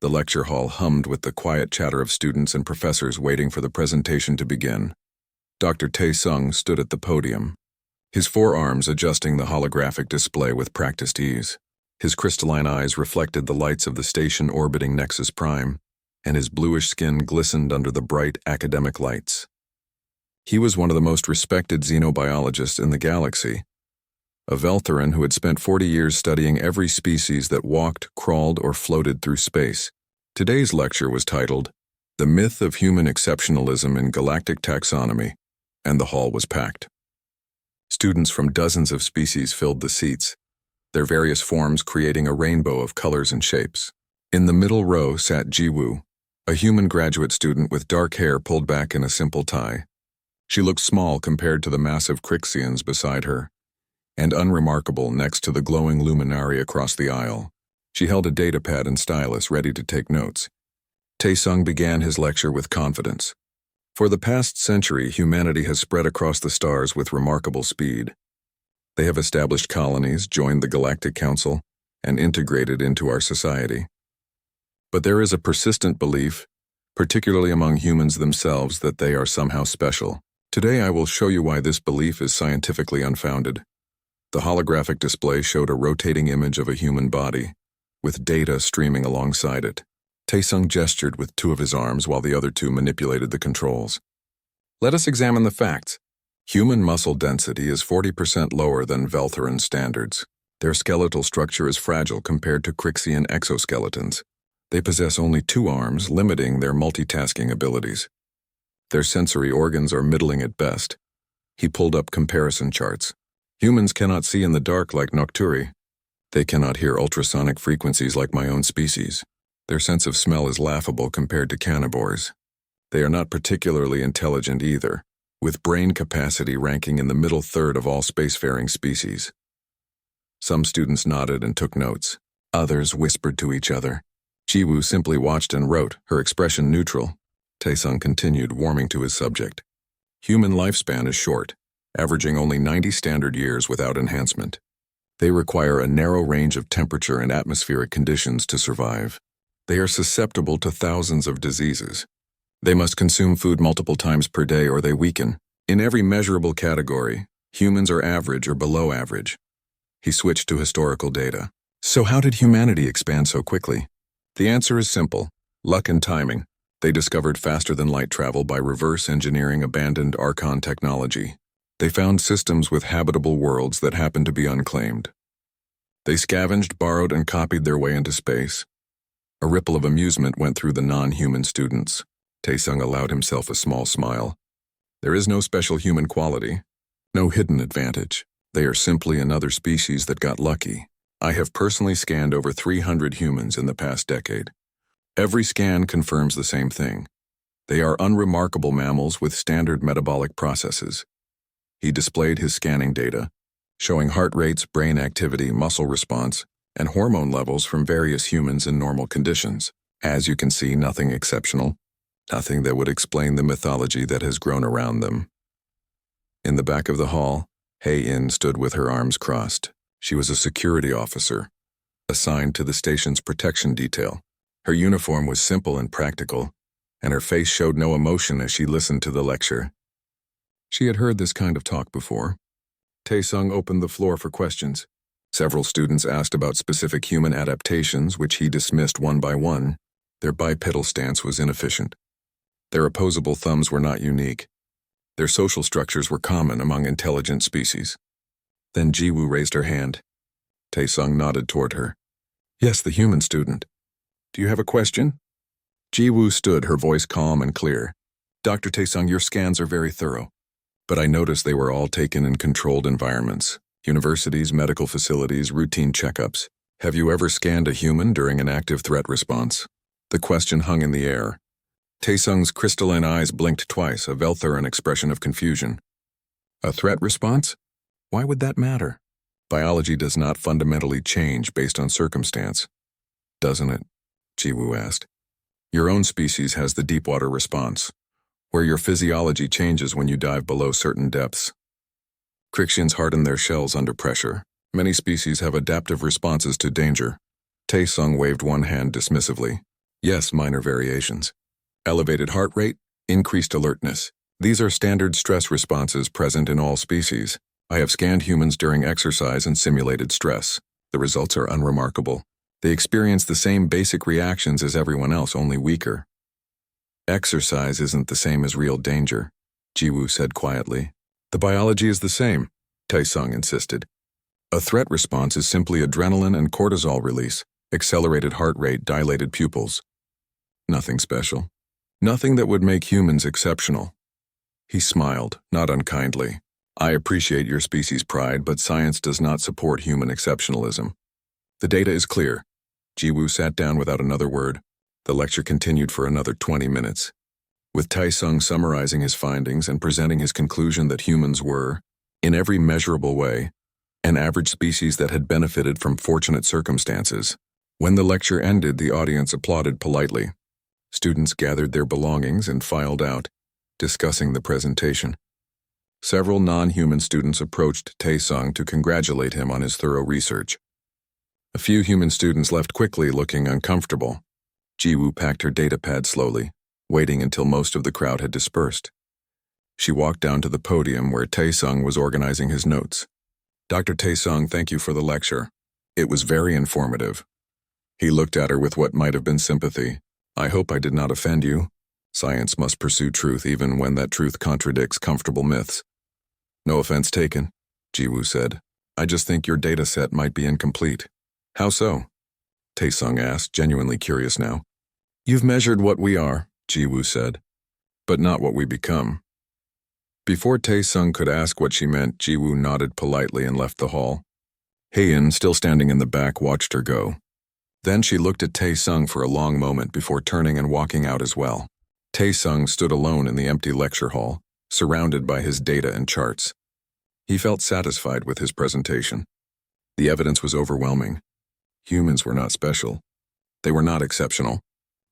The lecture hall hummed with the quiet chatter of students and professors waiting for the presentation to begin. Dr. Tae-sung stood at the podium, his forearms adjusting the holographic display with practiced ease. His crystalline eyes reflected the lights of the station orbiting Nexus Prime, and his bluish skin glistened under the bright academic lights. He was one of the most respected xenobiologists in the galaxy, a Veltheran who had spent 40 years studying every species that walked, crawled, or floated through space. Today's lecture was titled, "The Myth of Human Exceptionalism in Galactic Taxonomy," and the hall was packed. Students from dozens of species filled the seats, their various forms creating a rainbow of colors and shapes. In the middle row sat Jiwoo, a human graduate student with dark hair pulled back in a simple tie. She looked small compared to the massive Crixians beside her, and unremarkable next to the glowing luminary across the aisle. She held a datapad and stylus ready to take notes. Tae-sung began his lecture with confidence. For the past century, humanity has spread across the stars with remarkable speed. They have established colonies, joined the Galactic Council, and integrated into our society. But there is a persistent belief, particularly among humans themselves, that they are somehow special. Today I will show you why this belief is scientifically unfounded. The holographic display showed a rotating image of a human body, with data streaming alongside it. Tae-sung gestured with two of his arms while the other two manipulated the controls. Let us examine the facts. Human muscle density is 40% lower than Veltheran standards. Their skeletal structure is fragile compared to Crixian exoskeletons. They possess only 2 arms, limiting their multitasking abilities. Their sensory organs are middling at best. He pulled up comparison charts. Humans cannot see in the dark like Nocturi. They cannot hear ultrasonic frequencies like my own species. Their sense of smell is laughable compared to carnivores. They are not particularly intelligent either, with brain capacity ranking in the middle third of all spacefaring species. Some students nodded and took notes. Others whispered to each other. Jiwoo simply watched and wrote, her expression neutral. Tae-sung continued, warming to his subject. Human lifespan is short, averaging only 90 standard years without enhancement. They require a narrow range of temperature and atmospheric conditions to survive. They are susceptible to thousands of diseases. They must consume food multiple times per day or they weaken. In every measurable category, humans are average or below average. He switched to historical data. So how did humanity expand so quickly? The answer is simple: luck and timing. They discovered faster-than-light travel by reverse engineering abandoned Archon technology. They found systems with habitable worlds that happened to be unclaimed. They scavenged, borrowed, and copied their way into space. A ripple of amusement went through the non-human students. Tae-sung allowed himself a small smile. There is no special human quality, no hidden advantage. They are simply another species that got lucky. I have personally scanned over 300 humans in the past decade. Every scan confirms the same thing. They are unremarkable mammals with standard metabolic processes. He displayed his scanning data, showing heart rates, brain activity, muscle response, and hormone levels from various humans in normal conditions. As you can see, nothing exceptional, nothing that would explain the mythology that has grown around them. In the back of the hall, Hae-in stood with her arms crossed. She was a security officer, assigned to the station's protection detail. Her uniform was simple and practical, and her face showed no emotion as she listened to the lecture. She had heard this kind of talk before. Tae-sung opened the floor for questions. Several students asked about specific human adaptations, which he dismissed one by one. Their bipedal stance was inefficient. Their opposable thumbs were not unique. Their social structures were common among intelligent species. Then Jiwoo raised her hand. Tae-sung nodded toward her. Yes, the human student. Do you have a question? Jiwoo stood, her voice calm and clear. Dr. Tae-sung, your scans are very thorough. But I noticed they were all taken in controlled environments. Universities, medical facilities, routine checkups. Have you ever scanned a human during an active threat response? The question hung in the air. Tae-sung's crystalline eyes blinked twice, a Veltheran expression of confusion. A threat response? Why would that matter? Biology does not fundamentally change based on circumstance, doesn't it? Jiwoo asked. Your own species has the deepwater response, where your physiology changes when you dive below certain depths. Crixians harden their shells under pressure. Many species have adaptive responses to danger. Tae-sung waved one hand dismissively. Yes, minor variations. Elevated heart rate, increased alertness. These are standard stress responses present in all species. I have scanned humans during exercise and simulated stress. The results are unremarkable. They experience the same basic reactions as everyone else, only weaker. Exercise isn't the same as real danger, Jiwoo said quietly. The biology is the same, Taesung insisted. A threat response is simply adrenaline and cortisol release, accelerated heart rate, dilated pupils. Nothing special. Nothing that would make humans exceptional. He smiled, not unkindly. I appreciate your species' pride, but science does not support human exceptionalism. The data is clear. Jiwoo sat down without another word. The lecture continued for another 20 minutes, with Taesung summarizing his findings and presenting his conclusion that humans were, in every measurable way, an average species that had benefited from fortunate circumstances. When the lecture ended, the audience applauded politely. Students gathered their belongings and filed out, discussing the presentation. Several non-human students approached Taesung to congratulate him on his thorough research. A few human students left quickly, looking uncomfortable. Jiwoo packed her datapad slowly, waiting until most of the crowd had dispersed. She walked down to the podium where Taesung was organizing his notes. Dr. Taesung, thank you for the lecture. It was very informative. He looked at her with what might have been sympathy. I hope I did not offend you. Science must pursue truth even when that truth contradicts comfortable myths. No offense taken, Jiwoo said. I just think your data set might be incomplete. How so? Taesung asked, genuinely curious now. You've measured what we are, Jiwoo said, but not what we become. Before Taesung could ask what she meant, Jiwoo nodded politely and left the hall. Heian, still standing in the back, watched her go. Then she looked at Taesung for a long moment before turning and walking out as well. Taesung stood alone in the empty lecture hall, surrounded by his data and charts. He felt satisfied with his presentation. The evidence was overwhelming. Humans were not special. They were not exceptional.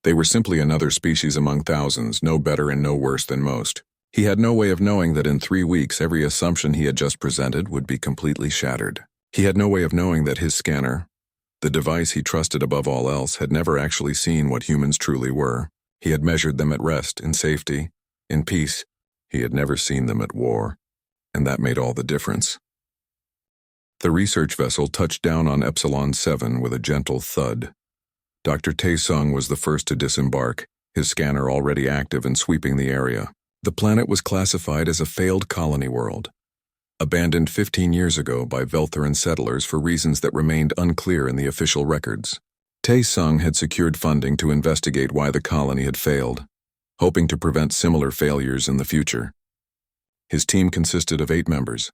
They were simply another species among thousands, no better and no worse than most. He had no way of knowing that in 3 weeks every assumption he had just presented would be completely shattered. He had no way of knowing that his scanner, the device he trusted above all else, had never actually seen what humans truly were. He had measured them at rest, in safety, in peace. He had never seen them at war, and that made all the difference. The research vessel touched down on Epsilon 7 with a gentle thud. Dr. Taesung was the first to disembark, his scanner already active and sweeping the area. The planet was classified as a failed colony world, abandoned 15 years ago by Veltheran settlers for reasons that remained unclear in the official records. Taesung had secured funding to investigate why the colony had failed, hoping to prevent similar failures in the future. His team consisted of 8 members,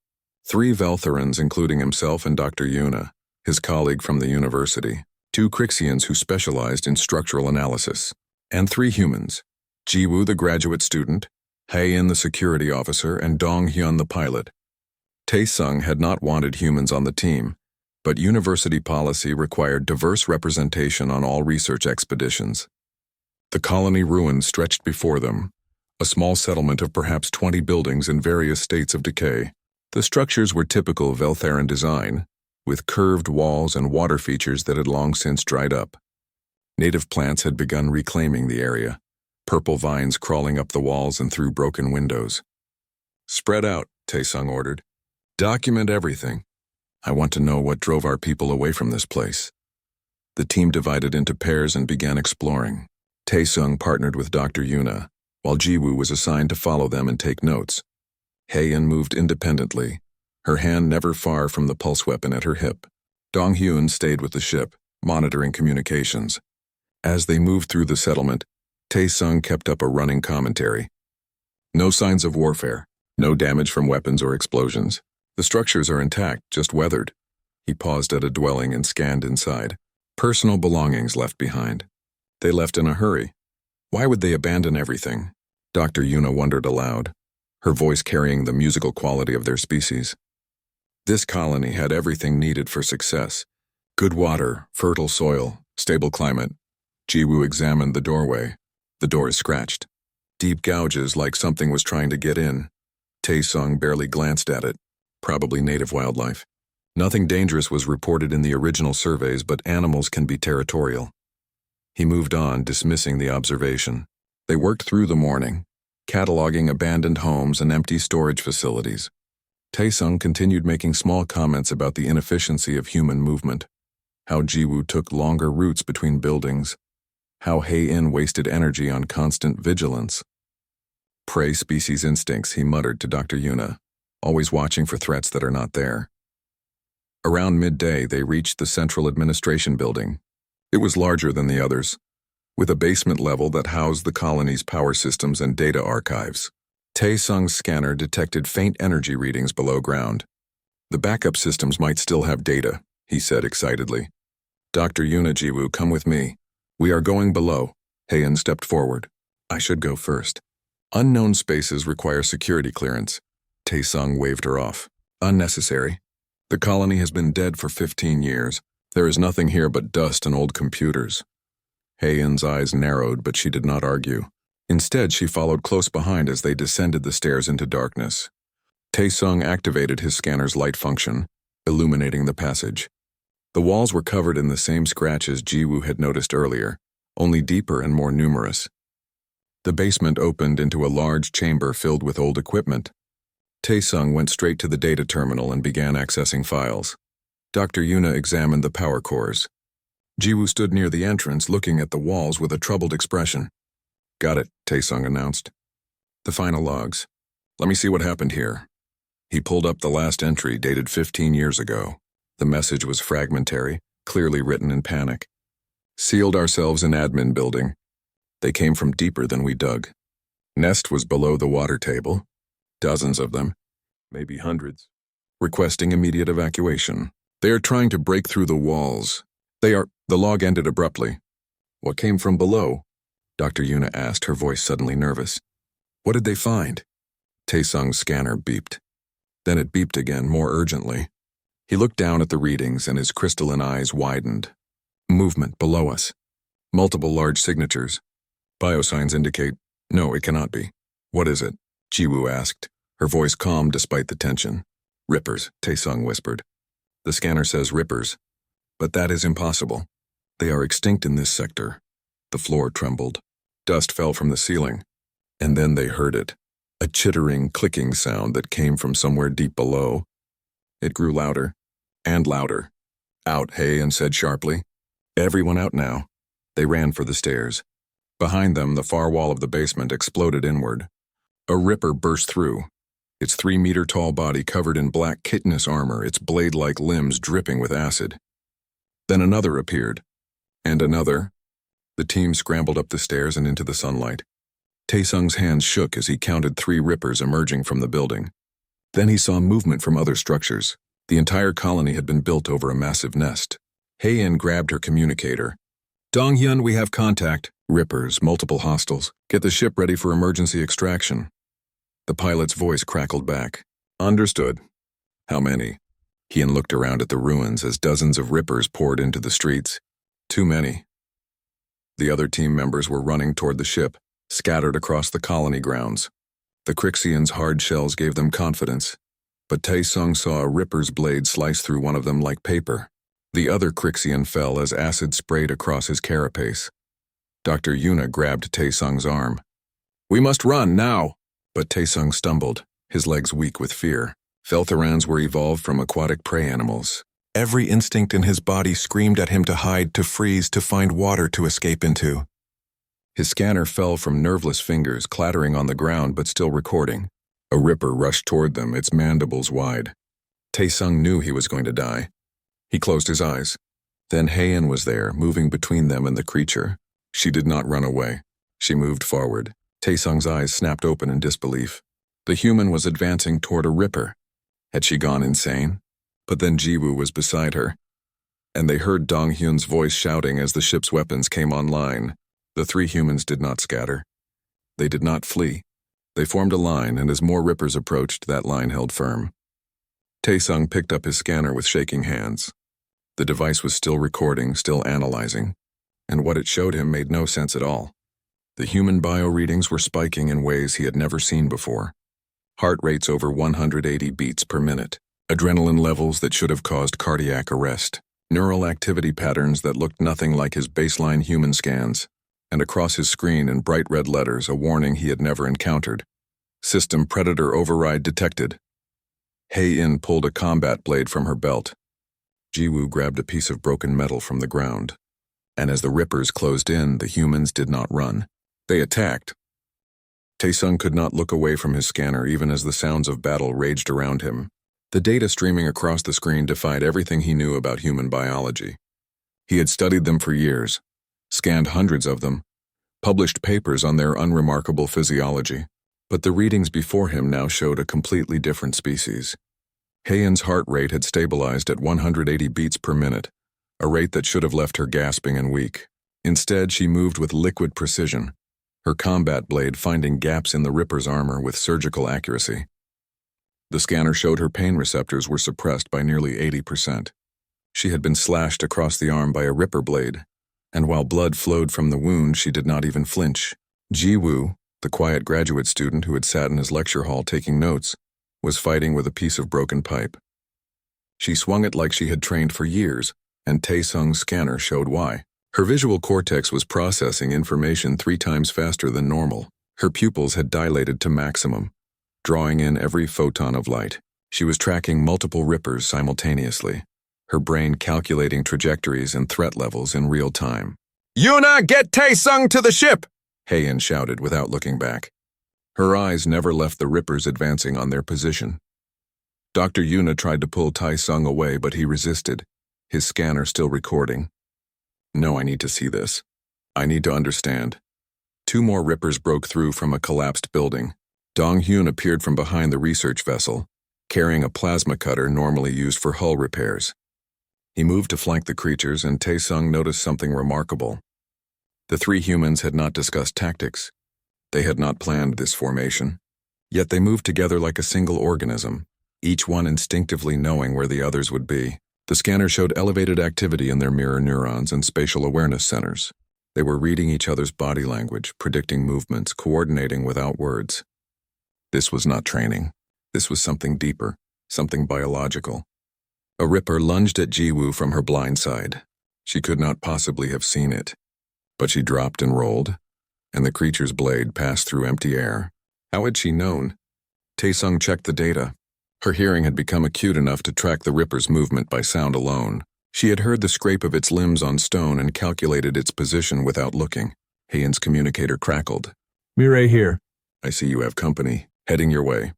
3 Veltherans including himself and Dr. Yuna, his colleague from the university, 2 Crixians who specialized in structural analysis, and 3 humans, Jiwoo the graduate student, Heian the security officer, and Dong-hyun the pilot. Taesung had not wanted humans on the team, but university policy required diverse representation on all research expeditions. The colony ruins stretched before them, a small settlement of perhaps 20 buildings in various states of decay. The structures were typical Veltheran design, with curved walls and water features that had long since dried up. Native plants had begun reclaiming the area, purple vines crawling up the walls and through broken windows. Spread out, Taesung ordered. Document everything. I want to know what drove our people away from this place. The team divided into pairs and began exploring. Taesung partnered with Dr. Yuna, while Jiwoo was assigned to follow them and take notes. Heian moved independently, her hand never far from the pulse weapon at her hip. Dong-hyun stayed with the ship, monitoring communications. As they moved through the settlement, Taesung kept up a running commentary. No signs of warfare, no damage from weapons or explosions. The structures are intact, just weathered. He paused at a dwelling and scanned inside. Personal belongings left behind. They left in a hurry. Why would they abandon everything? Dr. Yuna wondered aloud, her voice carrying the musical quality of their species. This colony had everything needed for success. Good water, fertile soil, stable climate. Jiwoo examined the doorway. The door is scratched. Deep gouges like something was trying to get in. Taesung barely glanced at it. Probably native wildlife. Nothing dangerous was reported in the original surveys, but animals can be territorial. He moved on, dismissing the observation. They worked through the morning, cataloging abandoned homes and empty storage facilities. Taesung continued making small comments about the inefficiency of human movement, how Jiwoo took longer routes between buildings, how Hae-in wasted energy on constant vigilance. Prey species instincts, he muttered to Dr. Yuna, always watching for threats that are not there. Around midday, they reached the central administration building. It was larger than the others, with a basement level that housed the colony's power systems and data archives. Taesung's scanner detected faint energy readings below ground. The backup systems might still have data, he said excitedly. Dr. Yuna, Jiwoo, come with me. We are going below. Hae-in stepped forward. I should go first. Unknown spaces require security clearance. Taesung waved her off. Unnecessary. The colony has been dead for 15 years. There is nothing here but dust and old computers. Hae-in's eyes narrowed, but she did not argue. Instead, she followed close behind as they descended the stairs into darkness. Taesung activated his scanner's light function, illuminating the passage. The walls were covered in the same scratches Jiwoo had noticed earlier, only deeper and more numerous. The basement opened into a large chamber filled with old equipment. Taesung went straight to the data terminal and began accessing files. Dr. Yuna examined the power cores. Jiwoo stood near the entrance, looking at the walls with a troubled expression. Got it, Taesung announced. The final logs. Let me see what happened here. He pulled up the last entry, dated 15 years ago. The message was fragmentary, clearly written in panic. Sealed ourselves in admin building. They came from deeper than we dug. Nest was below the water table. Dozens of them, maybe hundreds. Requesting immediate evacuation. They are trying to break through the walls. The log ended abruptly. What came from below? Dr. Yuna asked, her voice suddenly nervous. What did they find? Taesung's scanner beeped. Then it beeped again, more urgently. He looked down at the readings and his crystalline eyes widened. Movement below us. Multiple large signatures. Biosigns indicate, no, it cannot be. What is it? Jiwoo asked, her voice calm despite the tension. Rippers, Taesung whispered. The scanner says rippers. But that is impossible. They are extinct in this sector. The floor trembled. Dust fell from the ceiling. And then they heard it. A chittering, clicking sound that came from somewhere deep below. It grew louder. And louder. Out, Hae-in said sharply. Everyone out now. They ran for the stairs. Behind them, the far wall of the basement exploded inward. A ripper burst through. Its 3-meter-tall body covered in black chitinous armor, its blade-like limbs dripping with acid. Then another appeared. And another. The team scrambled up the stairs and into the sunlight. Taesung's hands shook as he counted 3 rippers emerging from the building. Then he saw movement from other structures. The entire colony had been built over a massive nest. Hae-in grabbed her communicator. Donghyun, we have contact. Rippers, multiple hostiles. Get the ship ready for emergency extraction. The pilot's voice crackled back. Understood. How many? Hien looked around at the ruins as dozens of rippers poured into the streets. Too many. The other team members were running toward the ship, scattered across the colony grounds. The Crixians' hard shells gave them confidence, but Taesung saw a ripper's blade slice through one of them like paper. The other Crixian fell as acid sprayed across his carapace. Dr. Yuna grabbed Taesung's arm. We must run, now! But Taesung stumbled, his legs weak with fear. Feltherans were evolved from aquatic prey animals. Every instinct in his body screamed at him to hide, to freeze, to find water to escape into. His scanner fell from nerveless fingers, clattering on the ground but still recording. A ripper rushed toward them, its mandibles wide. Taesung knew he was going to die. He closed his eyes. Then Hae-in was there, moving between them and the creature. She did not run away. She moved forward. Taesung's eyes snapped open in disbelief. The human was advancing toward a ripper. Had she gone insane? But then Jiwoo was beside her, and they heard Donghyun's voice shouting as the ship's weapons came online. The 3 humans did not scatter. They did not flee. They formed a line, and as more rippers approached, that line held firm. Taesung picked up his scanner with shaking hands. The device was still recording, still analyzing, and what it showed him made no sense at all. The human bio readings were spiking in ways he had never seen before. Heart rates over 180 beats per minute. Adrenaline levels that should have caused cardiac arrest. neural activity patterns that looked nothing like his baseline human scans, and across his screen in bright red letters a warning he had never encountered. System Predator Override detected. Hei-In pulled a combat blade from her belt. Jiwoo grabbed a piece of broken metal from the ground. And as the Rippers closed in, the humans did not run. They attacked. Taesung could not look away from his scanner even as the sounds of battle raged around him. The data streaming across the screen defied everything he knew about human biology. He had studied them for years, scanned hundreds of them, published papers on their unremarkable physiology, but the readings before him now showed a completely different species. Hei-In's heart rate had stabilized at 180 beats per minute, a rate that should have left her gasping and weak. Instead, she moved with liquid precision, her combat blade finding gaps in the Ripper's armor with surgical accuracy. The scanner showed her pain receptors were suppressed by nearly 80%. She had been slashed across the arm by a Ripper blade, and while blood flowed from the wound, she did not even flinch. Jiwoo, the quiet graduate student who had sat in his lecture hall taking notes, was fighting with a piece of broken pipe. She swung it like she had trained for years, and Taesung's scanner showed why. Her visual cortex was processing information 3 times faster than normal. Her pupils had dilated to maximum, drawing in every photon of light. She was tracking multiple Rippers simultaneously, her brain calculating trajectories and threat levels in real time. "Yuna, get Taesung to the ship!" Hei-In shouted without looking back. Her eyes never left the Rippers advancing on their position. Dr. Yuna tried to pull Taesung away, but he resisted, his scanner still recording. "No, I need to see this. I need to understand." 2 more Rippers broke through from a collapsed building. Dong-Hyun appeared from behind the research vessel, carrying a plasma cutter normally used for hull repairs. He moved to flank the creatures, and Taesung noticed something remarkable. The 3 humans had not discussed tactics. They had not planned this formation. Yet they moved together like a single organism, each one instinctively knowing where the others would be. The scanner showed elevated activity in their mirror neurons and spatial awareness centers. They were reading each other's body language, predicting movements, coordinating without words. This was not training. This was something deeper, something biological. A Ripper lunged at Jiwoo from her blind side. She could not possibly have seen it. But she dropped and rolled, and the creature's blade passed through empty air. How had she known? Taesung checked the data. Her hearing had become acute enough to track the Ripper's movement by sound alone. She had heard the scrape of its limbs on stone and calculated its position without looking. Hei-In's communicator crackled. "Mirai here." "I see you have company. Heading your way."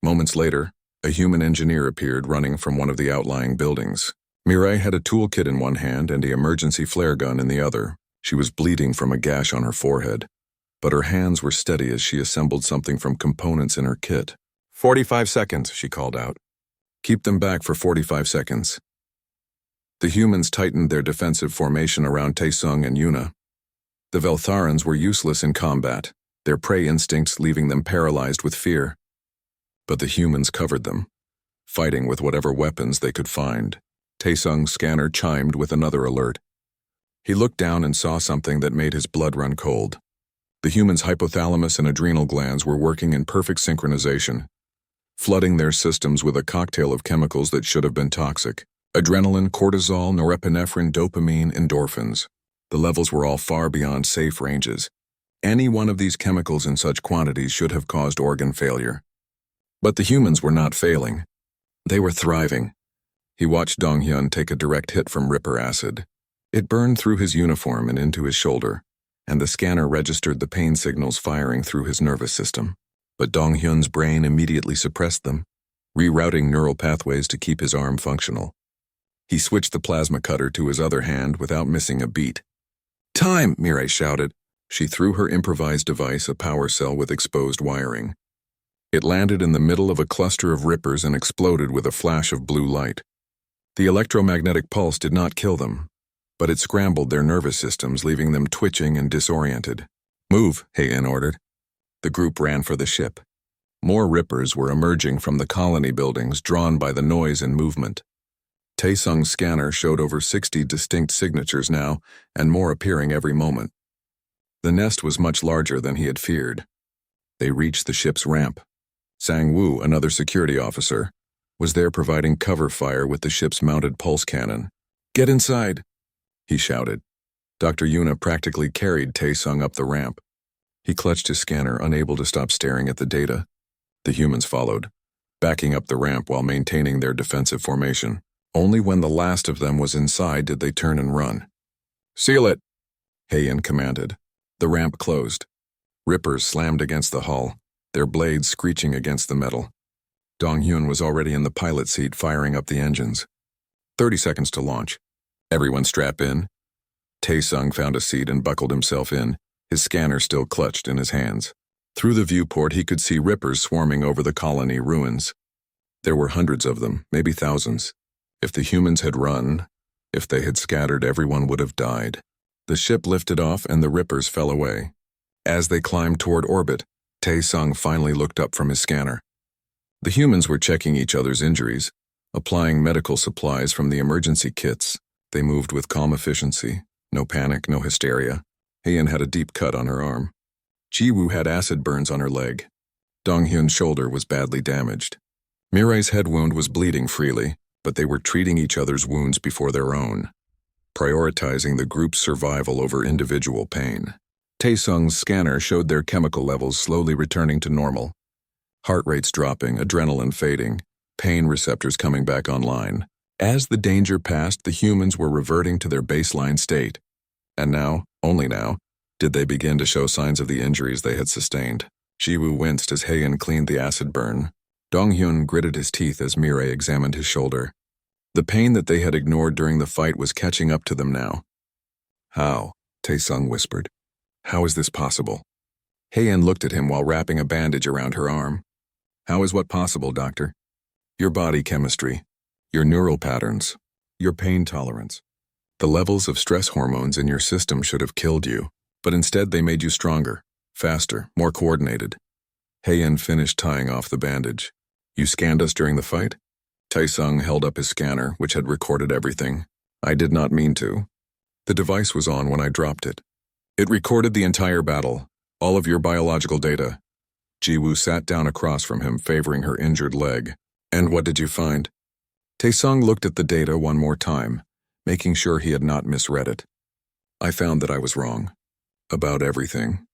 Moments later, a human engineer appeared running from one of the outlying buildings. Mirai had a toolkit in one hand and the emergency flare gun in the other. She was bleeding from a gash on her forehead, but her hands were steady as she assembled something from components in her kit. 45 seconds, she called out. "Keep them back for 45 seconds. The humans tightened their defensive formation around Taesung and Yuna. The Veltharans were useless in combat, their prey instincts leaving them paralyzed with fear. But the humans covered them, fighting with whatever weapons they could find. Taesung's scanner chimed with another alert. He looked down and saw something that made his blood run cold. The humans' hypothalamus and adrenal glands were working in perfect synchronization, flooding their systems with a cocktail of chemicals that should have been toxic. Adrenaline, cortisol, norepinephrine, dopamine, endorphins. The levels were all far beyond safe ranges. Any one of these chemicals in such quantities should have caused organ failure. But the humans were not failing. They were thriving. He watched Dong-Hyun take a direct hit from Ripper acid. It burned through his uniform and into his shoulder, and the scanner registered the pain signals firing through his nervous system. But Dong-Hyun's brain immediately suppressed them, rerouting neural pathways to keep his arm functional. He switched the plasma cutter to his other hand without missing a beat. "Time!" Mirai shouted. She threw her improvised device, a power cell with exposed wiring. It landed in the middle of a cluster of Rippers and exploded with a flash of blue light. The electromagnetic pulse did not kill them, but it scrambled their nervous systems, leaving them twitching and disoriented. "Move," Hei-In ordered. The group ran for the ship. More Rippers were emerging from the colony buildings, drawn by the noise and movement. Taesung's scanner showed over 60 distinct signatures now, and more appearing every moment. The nest was much larger than he had feared. They reached the ship's ramp. Sang-Woo, another security officer, was there providing cover fire with the ship's mounted pulse cannon. Get inside, he shouted. Dr. Yuna practically carried Tae-sung up the ramp. He clutched his scanner, unable to stop staring at the data. The humans followed, backing up the ramp while maintaining their defensive formation. Only when the last of them was inside did they turn and run. Seal it, Heian commanded. The ramp closed. Rippers slammed against the hull, their blades screeching against the metal. Dong-hyun was already in the pilot seat firing up the engines. 30 seconds to launch. Everyone strap in. Tae-sung found a seat and buckled himself in, his scanner still clutched in his hands. Through the viewport he could see rippers swarming over the colony ruins. There were hundreds of them, maybe thousands. If the humans had run, if they had scattered, everyone would have died. The ship lifted off and the rippers fell away. As they climbed toward orbit, Tae-sung finally looked up from his scanner. The humans were checking each other's injuries, applying medical supplies from the emergency kits. They moved with calm efficiency. No panic, no hysteria. Heian had a deep cut on her arm. Ji-woo had acid burns on her leg. Dong-hyun's shoulder was badly damaged. Mirai's head wound was bleeding freely, but they were treating each other's wounds before their own, prioritizing the group's survival over individual pain. Tae-sung's scanner showed their chemical levels slowly returning to normal. Heart rates dropping, adrenaline fading, pain receptors coming back online. As the danger passed, the humans were reverting to their baseline state. And now, only now, did they begin to show signs of the injuries they had sustained. Ji-woo winced as Heian cleaned the acid burn. Dong-hyun gritted his teeth as Mirai examined his shoulder. The pain that they had ignored during the fight was catching up to them now. How? Tae-sung whispered. How is this possible? Heian looked at him while wrapping a bandage around her arm. How is what possible, doctor? Your body chemistry, your neural patterns, your pain tolerance. The levels of stress hormones in your system should have killed you, but instead they made you stronger, faster, more coordinated. Heian finished tying off the bandage. You scanned us during the fight? Tae-sung held up his scanner, which had recorded everything. I did not mean to. The device was on when I dropped it. It recorded the entire battle, all of your biological data. Ji-woo sat down across from him, favoring her injured leg. And what did you find? Tae-sung looked at the data one more time, making sure he had not misread it. I found that I was wrong. About everything.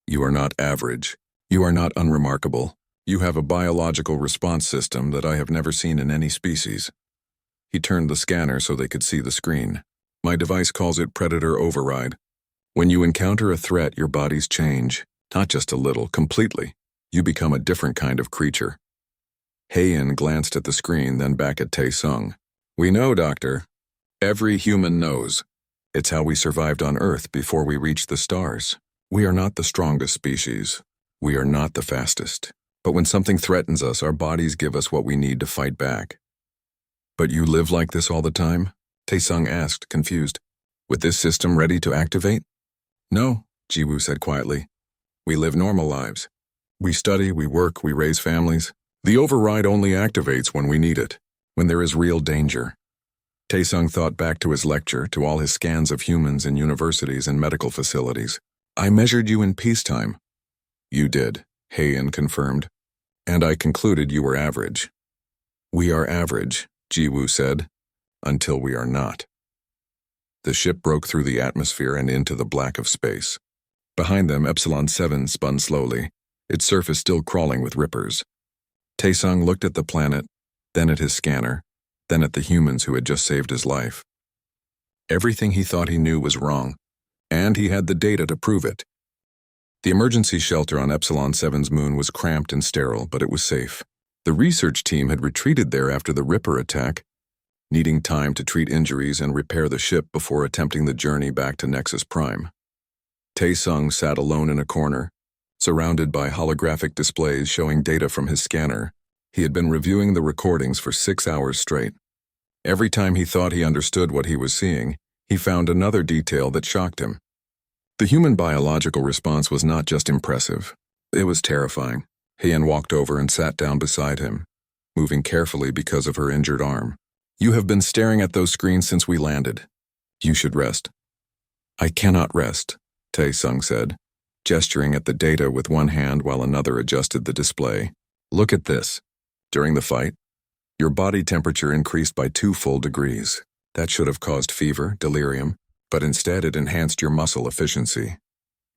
You are not average. You are not unremarkable. You have a biological response system that I have never seen in any species. He turned the scanner so they could see the screen. My device calls it predator override. When you encounter a threat, your bodies change. Not just a little, completely. You become a different kind of creature. Heian glanced at the screen, then back at Tae-sung. We know, Doctor. Every human knows. It's how we survived on Earth before we reached the stars. We are not the strongest species. We are not the fastest. But when something threatens us, our bodies give us what we need to fight back. But you live like this all the time? Tae-sung asked, confused. With this system ready to activate? No, Ji-woo said quietly. We live normal lives. We study, we work, we raise families. The override only activates when we need it, when there is real danger. Tae-sung thought back to his lecture, to all his scans of humans in universities and medical facilities. I measured you in peacetime. You did, Heian confirmed. And I concluded you were average. We are average, Ji-woo said, until we are not. The ship broke through the atmosphere and into the black of space. Behind them, Epsilon 7 spun slowly, its surface still crawling with rippers. Tae-sung looked at the planet, then at his scanner, then at the humans who had just saved his life. Everything he thought he knew was wrong, and he had the data to prove it. The emergency shelter on Epsilon 7's moon was cramped and sterile, but it was safe. The research team had retreated there after the Ripper attack, needing time to treat injuries and repair the ship before attempting the journey back to Nexus Prime. Tae-sung sat alone in a corner, surrounded by holographic displays showing data from his scanner. He had been reviewing the recordings for 6 hours straight. Every time he thought he understood what he was seeing, he found another detail that shocked him. The human biological response was not just impressive, it was terrifying. Heian walked over and sat down beside him, moving carefully because of her injured arm. You have been staring at those screens since we landed. You should rest. I cannot rest, Tae-sung said, gesturing at the data with one hand while another adjusted the display. Look at this. During the fight, your body temperature increased by 2 full degrees. That should have caused fever, delirium, but instead it enhanced your muscle efficiency.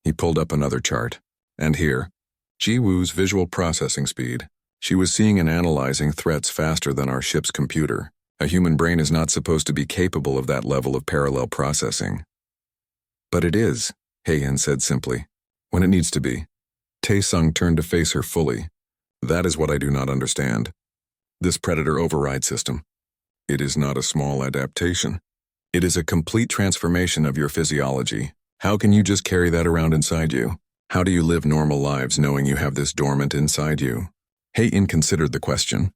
He pulled up another chart. And here, Ji-Woo's visual processing speed. She was seeing and analyzing threats faster than our ship's computer. A human brain is not supposed to be capable of that level of parallel processing. But it is, Heian said simply, when it needs to be. Tae-sung turned to face her fully. That is what I do not understand. This predator override system. It is not a small adaptation. It is a complete transformation of your physiology. How can you just carry that around inside you? How do you live normal lives knowing you have this dormant inside you? Heian considered the question.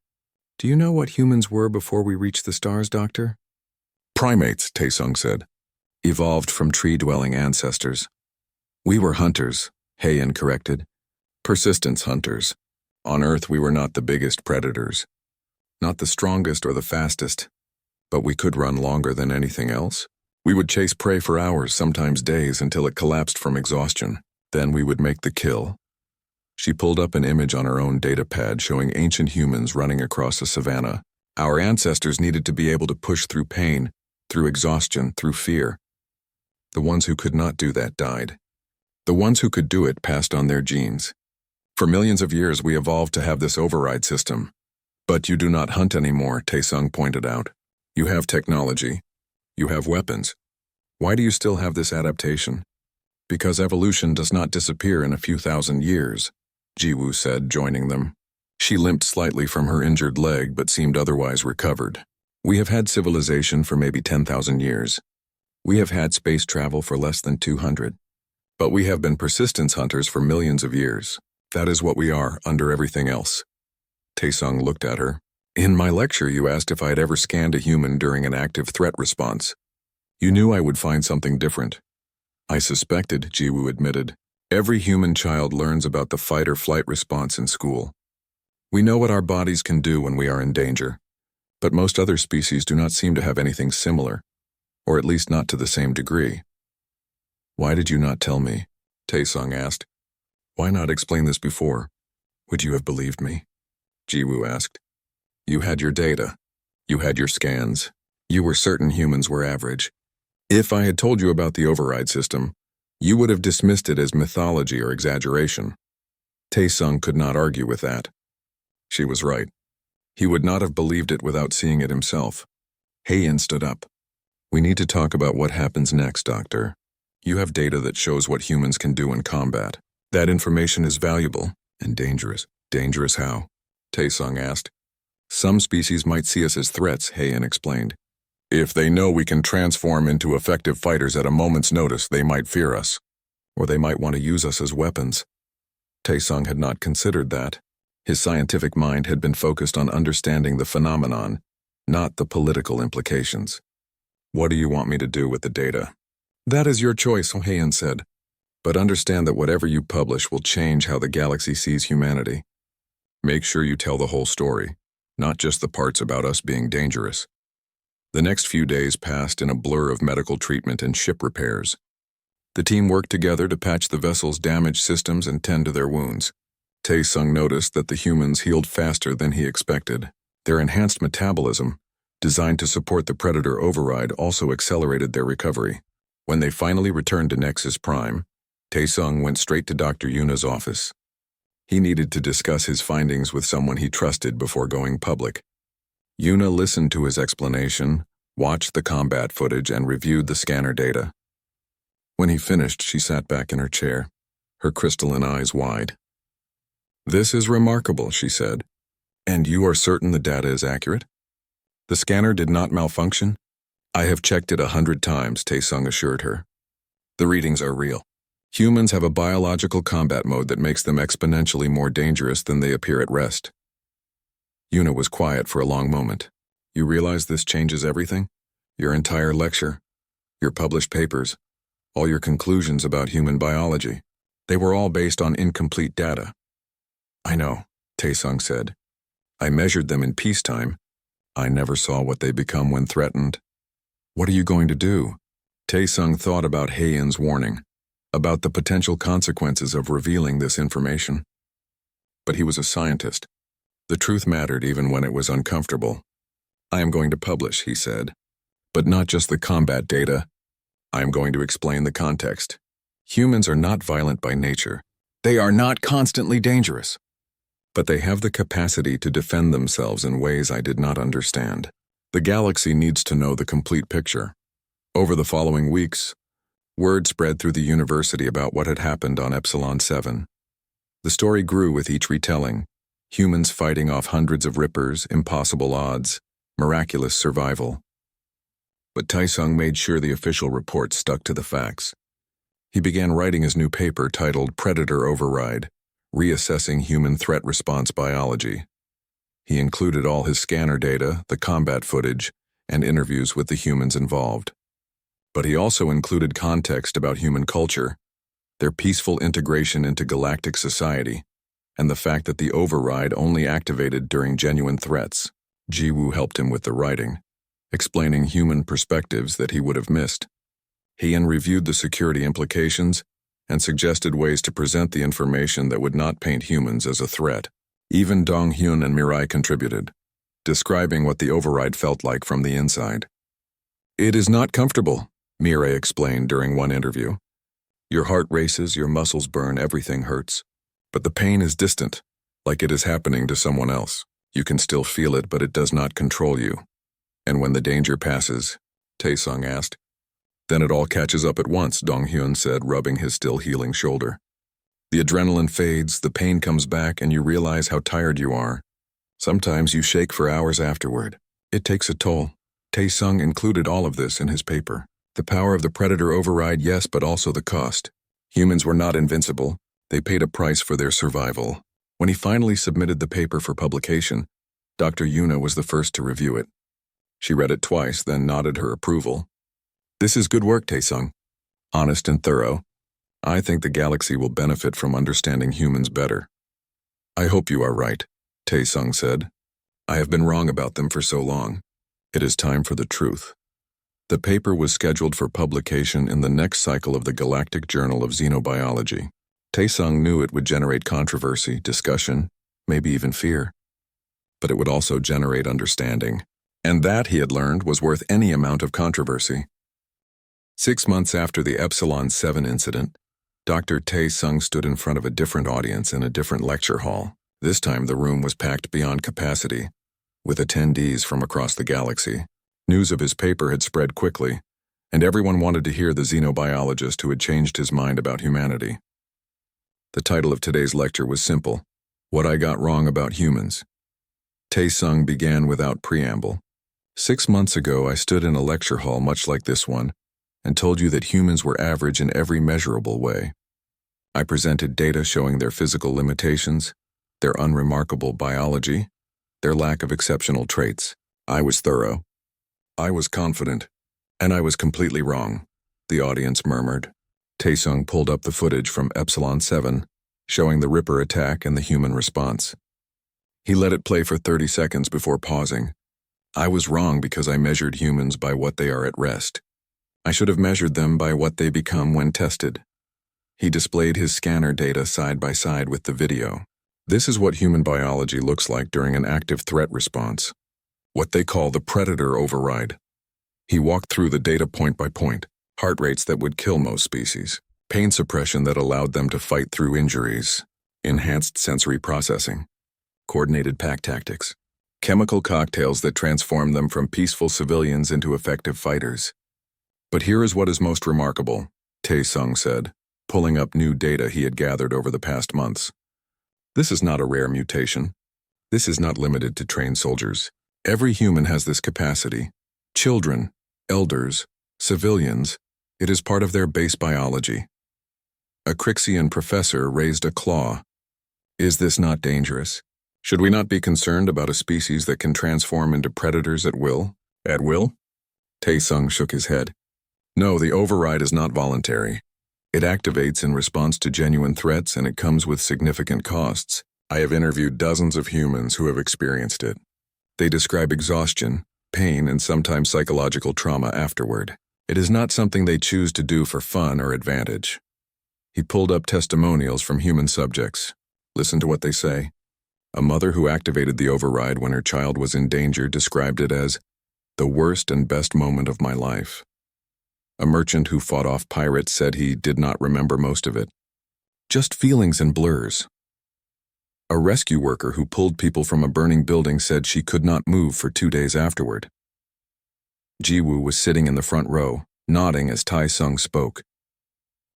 Do you know what humans were before we reached the stars, Doctor? Primates, Tae-sung said. Evolved from tree-dwelling ancestors. We were hunters, Heian corrected. Persistence hunters. On Earth we were not the biggest predators. Not the strongest or the fastest. But we could run longer than anything else. We would chase prey for hours, sometimes days, until it collapsed from exhaustion. Then we would make the kill. She pulled up an image on her own datapad showing ancient humans running across a savanna. Our ancestors needed to be able to push through pain, through exhaustion, through fear. The ones who could not do that died. The ones who could do it passed on their genes. For millions of years we evolved to have this override system. But you do not hunt anymore, Tae-sung pointed out. You have technology. You have weapons. Why do you still have this adaptation? Because evolution does not disappear in a few thousand years, Ji-Woo said, joining them. She limped slightly from her injured leg but seemed otherwise recovered. We have had civilization for maybe 10,000 years. We have had space travel for less than 200. But we have been persistence hunters for millions of years. That is what we are, under everything else. Tae-sung looked at her. In my lecture you asked if I had ever scanned a human during an active threat response. You knew I would find something different. I suspected, Ji-Woo admitted. Every human child learns about the fight-or-flight response in school. We know what our bodies can do when we are in danger. But most other species do not seem to have anything similar, or at least not to the same degree. Why did you not tell me? Tae-sung asked. Why not explain this before? Would you have believed me? Ji-Woo asked. You had your data. You had your scans. You were certain humans were average. If I had told you about the override system, you would have dismissed it as mythology or exaggeration. Tae-sung could not argue with that. She was right. He would not have believed it without seeing it himself. Heian stood up. We need to talk about what happens next, Doctor. You have data that shows what humans can do in combat. That information is valuable and dangerous. Dangerous how? Tae-sung asked. Some species might see us as threats, Heian explained. If they know we can transform into effective fighters at a moment's notice, they might fear us. Or they might want to use us as weapons. Tae-sung had not considered that. His scientific mind had been focused on understanding the phenomenon, not the political implications. What do you want me to do with the data? That is your choice, Heian said. But understand that whatever you publish will change how the galaxy sees humanity. Make sure you tell the whole story, not just the parts about us being dangerous. The next few days passed in a blur of medical treatment and ship repairs. The team worked together to patch the vessel's damaged systems and tend to their wounds. Tae-sung noticed that the humans healed faster than he expected. Their enhanced metabolism, designed to support the predator override, also accelerated their recovery. When they finally returned to Nexus Prime, Tae-sung went straight to Dr. Yuna's office. He needed to discuss his findings with someone he trusted before going public. Yuna listened to his explanation, watched the combat footage, and reviewed the scanner data. When he finished, she sat back in her chair, her crystalline eyes wide. This is remarkable, she said. And you are certain the data is accurate? The scanner did not malfunction? I have checked it 100 times, Tae-sung assured her. The readings are real. Humans have a biological combat mode that makes them exponentially more dangerous than they appear at rest. Yuna was quiet for a long moment. You realize this changes everything? Your entire lecture, your published papers, all your conclusions about human biology. They were all based on incomplete data. I know, Tae-sung said. I measured them in peacetime. I never saw what they become when threatened. What are you going to do? Tae-sung thought about Heian's warning, about the potential consequences of revealing this information. But he was a scientist. The truth mattered even when it was uncomfortable. I am going to publish, he said. But not just the combat data. I am going to explain the context. Humans are not violent by nature. They are not constantly dangerous. But they have the capacity to defend themselves in ways I did not understand. The galaxy needs to know the complete picture. Over the following weeks, word spread through the university about what had happened on Epsilon 7. The story grew with each retelling. Humans fighting off hundreds of rippers, impossible odds, miraculous survival. But Taesung made sure the official report stuck to the facts. He began writing his new paper titled Predator Override, Reassessing Human Threat Response Biology. He included all his scanner data, the combat footage, and interviews with the humans involved. But he also included context about human culture, their peaceful integration into galactic society, and the fact that the override only activated during genuine threats. Jiwoo helped him with the writing, explaining human perspectives that he would have missed. He reviewed the security implications and suggested ways to present the information that would not paint humans as a threat. Even Dong-hyun and Mirai contributed, describing what the override felt like from the inside. "It is not comfortable," Mirai explained during one interview. "Your heart races, your muscles burn, everything hurts. But the pain is distant, like it is happening to someone else. You can still feel it, but it does not control you. And when the danger passes," Taesung asked. "Then it all catches up at once," Dong-hyun said, rubbing his still healing shoulder. "The adrenaline fades, the pain comes back, and you realize how tired you are. Sometimes you shake for hours afterward. It takes a toll." Taesung included all of this in his paper. The power of the Predator override, yes, but also the cost. Humans were not invincible. They paid a price for their survival. When he finally submitted the paper for publication, Dr. Yuna was the first to review it. She read it twice, then nodded her approval. "This is good work, Taesung. Honest and thorough. I think the galaxy will benefit from understanding humans better." "I hope you are right," Taesung said. "I have been wrong about them for so long. It is time for the truth." The paper was scheduled for publication in the next cycle of the Galactic Journal of Xenobiology. Taesung knew it would generate controversy, discussion, maybe even fear. But it would also generate understanding. And that, he had learned, was worth any amount of controversy. 6 months after the Epsilon 7 incident, Dr. Taesung stood in front of a different audience in a different lecture hall. This time the room was packed beyond capacity, with attendees from across the galaxy. News of his paper had spread quickly, and everyone wanted to hear the xenobiologist who had changed his mind about humanity. The title of today's lecture was simple: What I Got Wrong About Humans. Taesung began without preamble. 6 months ago, I stood in a lecture hall much like this one and told you that humans were average in every measurable way. I presented data showing their physical limitations, their unremarkable biology, their lack of exceptional traits. I was thorough. I was confident, and I was completely wrong, the audience murmured. Taesung pulled up the footage from Epsilon 7, showing the Ripper attack and the human response. He let it play for 30 seconds before pausing. I was wrong because I measured humans by what they are at rest. I should have measured them by what they become when tested. He displayed his scanner data side by side with the video. This is what human biology looks like during an active threat response, what they call the Predator override. He walked through the data point by point: heart rates that would kill most species, pain suppression that allowed them to fight through injuries, enhanced sensory processing, coordinated pack tactics, chemical cocktails that transform them from peaceful civilians into effective fighters. But here is what is most remarkable, Taesung said, pulling up new data he had gathered over the past months. This is not a rare mutation. This is not limited to trained soldiers. Every human has this capacity. Children, elders, civilians, it is part of their base biology. A Crixian professor raised a claw. Is this not dangerous? Should we not be concerned about a species that can transform into predators at will? At will? Taesung shook his head. No, the override is not voluntary. It activates in response to genuine threats, and it comes with significant costs. I have interviewed dozens of humans who have experienced it. They describe exhaustion, pain, and sometimes psychological trauma afterward. It is not something they choose to do for fun or advantage. He pulled up testimonials from human subjects. Listen to what they say. A mother who activated the override when her child was in danger described it as, The worst and best moment of my life. A merchant who fought off pirates said he did not remember most of it. Just feelings and blurs. A rescue worker who pulled people from a burning building said she could not move for 2 days afterward. Jiwoo was sitting in the front row, nodding as Tae-sung spoke.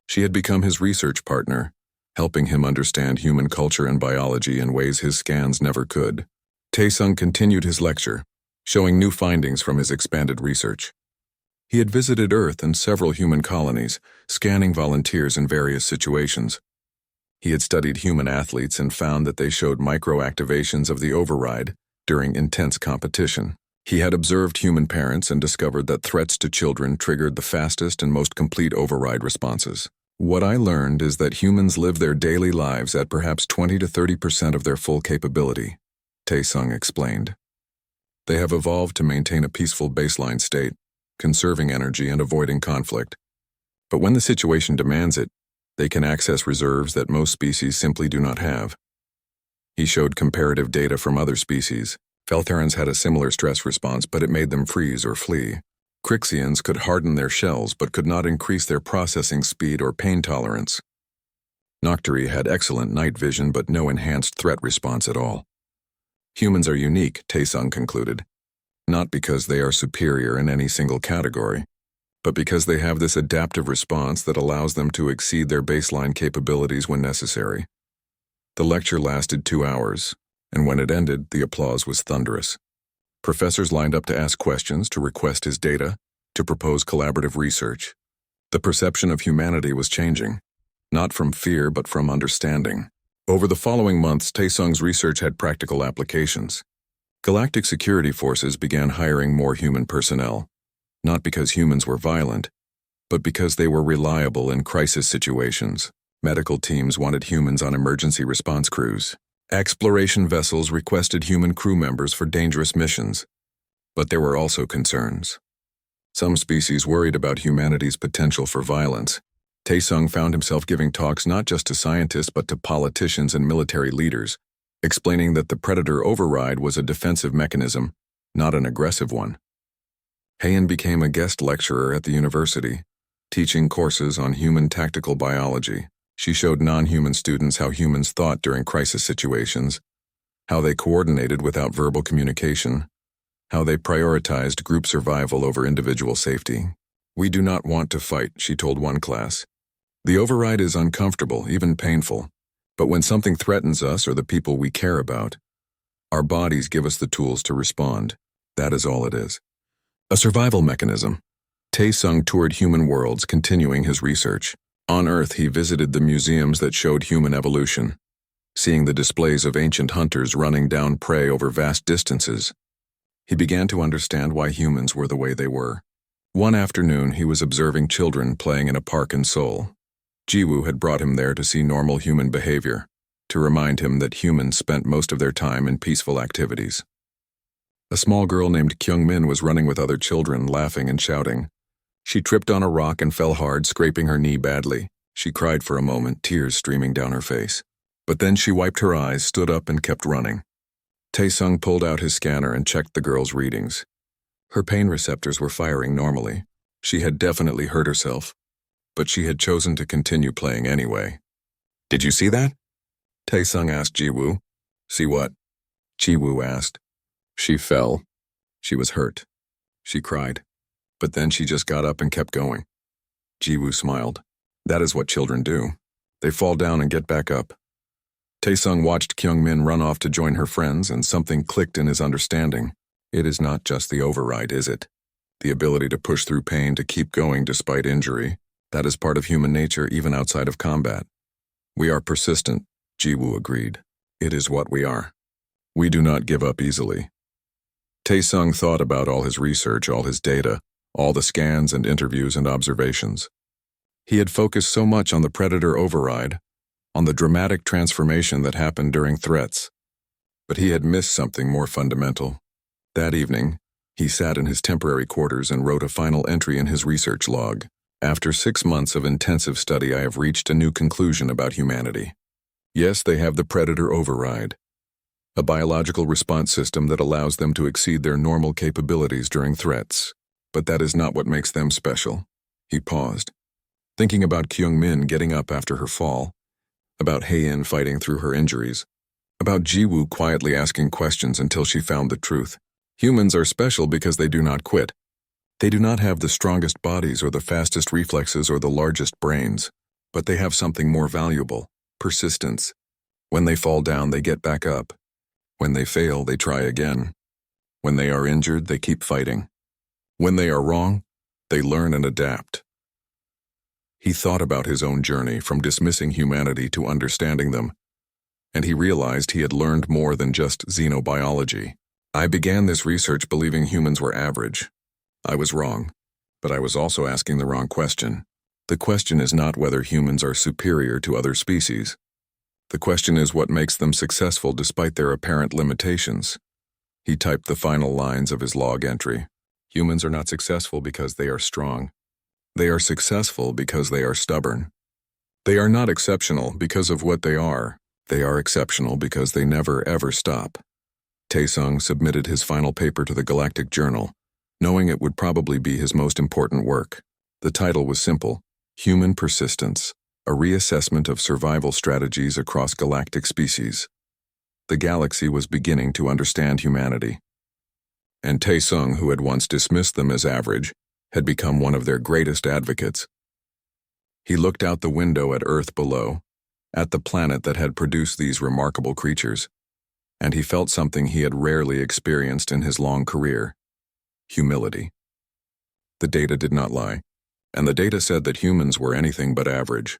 She had become his research partner, helping him understand human culture and biology in ways his scans never could. Tae-sung continued his lecture, showing new findings from his expanded research. He had visited Earth and several human colonies, scanning volunteers in various situations. He had studied human athletes and found that they showed micro-activations of the override during intense competition. He had observed human parents and discovered that threats to children triggered the fastest and most complete override responses. What I learned is that humans live their daily lives at perhaps 20 to 30% of their full capability, Tae-sung explained. They have evolved to maintain a peaceful baseline state, conserving energy and avoiding conflict. But when the situation demands it, they can access reserves that most species simply do not have. He showed comparative data from other species. Feltherans had a similar stress response, but it made them freeze or flee. Crixians could harden their shells, but could not increase their processing speed or pain tolerance. Nocturi had excellent night vision, but no enhanced threat response at all. Humans are unique, Tae-sung concluded, not because they are superior in any single category, but because they have this adaptive response that allows them to exceed their baseline capabilities when necessary. The lecture lasted 2 hours, and when it ended, the applause was thunderous. Professors lined up to ask questions, to request his data, to propose collaborative research. The perception of humanity was changing, not from fear but from understanding. Over the following months, Tae-sung's research had practical applications. Galactic security forces began hiring more human personnel, not because humans were violent, but because they were reliable in crisis situations. Medical teams wanted humans on emergency response crews. Exploration vessels requested human crew members for dangerous missions. But there were also concerns. Some species worried about humanity's potential for violence. Tae-sung found himself giving talks not just to scientists but to politicians and military leaders, explaining that the predator override was a defensive mechanism, not an aggressive one. Haein became a guest lecturer at the university, teaching courses on human tactical biology. She showed non-human students how humans thought during crisis situations, how they coordinated without verbal communication, how they prioritized group survival over individual safety. "We do not want to fight," she told one class. "The override is uncomfortable, even painful, but when something threatens us or the people we care about, our bodies give us the tools to respond. That is all it is." A survival mechanism. Tae-sung toured human worlds, continuing his research. On Earth, he visited the museums that showed human evolution, seeing the displays of ancient hunters running down prey over vast distances. He began to understand why humans were the way they were. One afternoon, he was observing children playing in a park in Seoul. Jiwoo had brought him there to see normal human behavior, to remind him that humans spent most of their time in peaceful activities. A small girl named Kyung-min was running with other children, laughing and shouting. She tripped on a rock and fell hard, scraping her knee badly. She cried for a moment, tears streaming down her face. But then she wiped her eyes, stood up, and kept running. Tae-sung pulled out his scanner and checked the girl's readings. Her pain receptors were firing normally. She had definitely hurt herself, but she had chosen to continue playing anyway. "Did you see that?" Tae-sung asked Jiwoo. "See what?" Jiwoo asked. "She fell. She was hurt." She cried. But then she just got up and kept going. Jiwoo smiled. "That is what children do. They fall down and get back up." Tae-sung watched Kyung-min run off to join her friends, and something clicked in his understanding. It is not just the override, is it? The ability to push through pain, to keep going despite injury. That is part of human nature, even outside of combat. "We are persistent," Jiwoo agreed. "It is what we are. We do not give up easily." Tae-sung thought about all his research, all his data, all the scans and interviews and observations. He had focused so much on the predator override, on the dramatic transformation that happened during threats. But he had missed something more fundamental. That evening, he sat in his temporary quarters and wrote a final entry in his research log. "After 6 months of intensive study, I have reached a new conclusion about humanity. Yes, they have the predator override. a biological response system that allows them to exceed their normal capabilities during threats. But that is not what makes them special. He paused, thinking about Kyung-min getting up after her fall, about Hae-in fighting through her injuries, about Ji-woo quietly asking questions until she found the truth. Humans are special because they do not quit. They do not have the strongest bodies or the fastest reflexes or the largest brains, but they have something more valuable: persistence. When they fall down, they get back up. When they fail, they try again. When they are injured, they keep fighting. When they are wrong, they learn and adapt. He thought about his own journey from dismissing humanity to understanding them, and he realized he had learned more than just xenobiology. I began this research believing humans were average. I was wrong, but I was also asking the wrong question. The question is not whether humans are superior to other species. The question is what makes them successful despite their apparent limitations. He typed the final lines of his log entry. Humans are not successful because they are strong. They are successful because they are stubborn. They are not exceptional because of what they are. They are exceptional because they never ever stop. Taesung submitted his final paper to the Galactic Journal, knowing it would probably be his most important work. The title was simple: Human Persistence, a reassessment of survival strategies across galactic species. The galaxy was beginning to understand humanity, and Taesung, who had once dismissed them as average, had become one of their greatest advocates. He looked out the window at Earth below, at the planet that had produced these remarkable creatures, and he felt something he had rarely experienced in his long career: humility. The data did not lie, and the data said that humans were anything but average.